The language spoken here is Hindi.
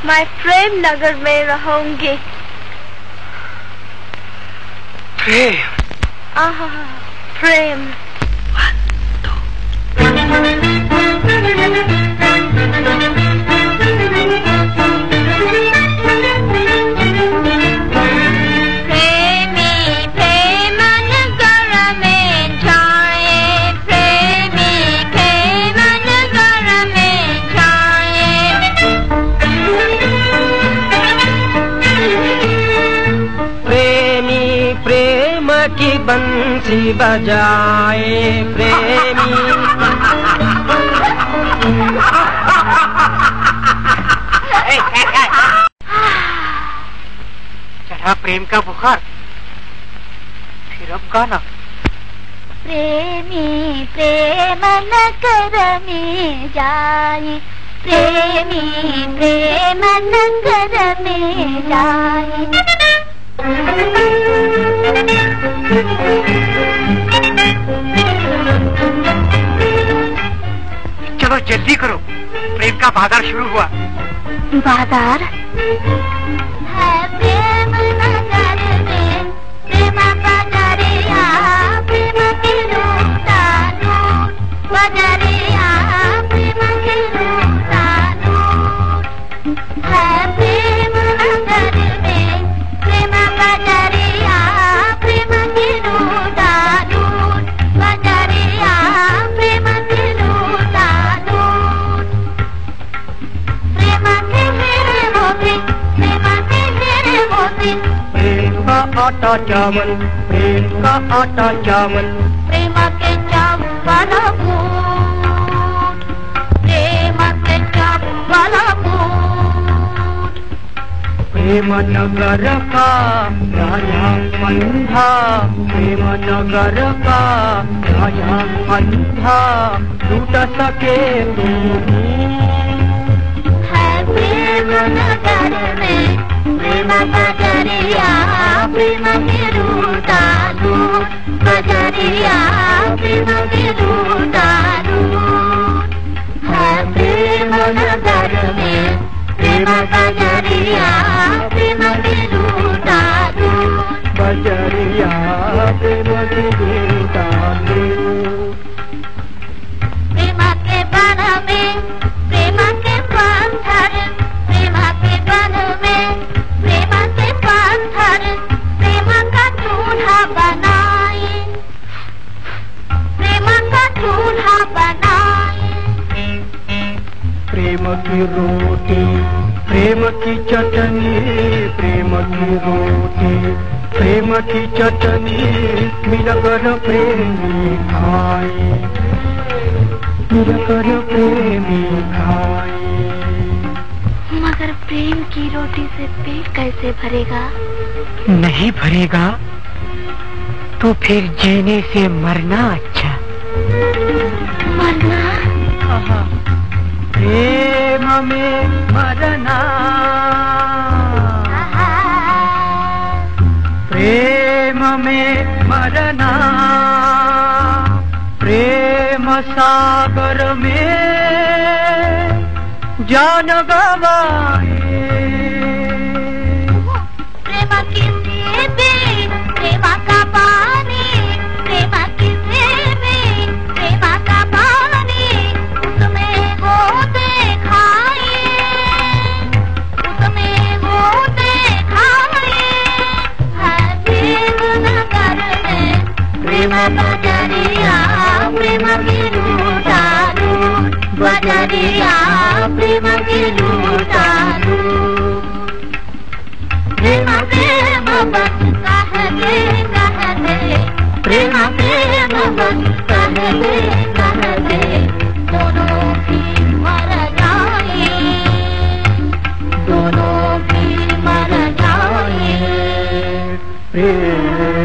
मैं प्रेम नगर में रहूंगी। प्रेम? प्रेम। की बंसी बजाए प्रेमी। चढ़ा प्रेम का बुखार, फिर अब गाना। प्रेमी प्रेम नगर में जाए, प्रेमी प्रेम नगर में जाए। चलो जल्दी करो, प्रेम का बाजार शुरू हुआ। बाजार है प्रेम नगर में, प्रेम बाजारिया, प्रेम की लूटा लूट, बाजारिया प्रेम की लूटा लूट। है प्रेम नगर में, प्रेम बाजारिया, प्रेम की लूटा लूट, बाजारिया प्रेम की लूटा लूट। प्रेम के मेरे मोती, प्रेम के मेरे मोती। प्रेम का आटा चावल, प्रेम का आटा चावल। प्रेम के चावल बूट, प्रेम के चावल बूट। प्रेम नगर का राजा अंधा, प्रेम नगर का राजा अंधा, लूट सके तू। है प्रेम नगर में, प्रेम बाजारिया, प्रेम की लूटा लूट, बाजारिया प्रेम की लूटा लूट। है प्रेम नगर में, प्रेम बाजारिया, प्रेम की लूटा लूट, बाजारिया प्रेम की लूटा लूट। प्रेम के बन में, प्रेम के पत्थर, प्रेम के बन में, प्रेम के पत्थर, प्रेम का चूल्हा बनाए, प्रेम का चूल्हा बनाए। प्रेम की रोटी, प्रेम की चटनी, प्रेम की रोटी, प्रेम की चटनी, मिलकर प्रेमी खाए, मिलकर प्रेमी खाए। मगर प्रेम की रोटी से पेट कैसे भरेगा? नहीं भरेगा तो फिर जीने से मरना अच्छा। मरना? प्रेम में मरना, प्रेम में मरना, प्रेम सागर में जान गवाए। प्रेम की सेबी, प्रेम का पानी, प्रेम की सेबी, प्रेम का पानी, उसमें गोते खाए, उसमें गोते खाए। है प्रेम नगर में, प्रेम बाजारिया, प्रेम की लूटा लूट, बाजारिया प्रेम की लूटा लूट। प्रेम प्रेम बस कह दे, प्रेम प्रेम बस कह दे, दोनों भी मर जाए, दोनों भी मर जाए। प्रेम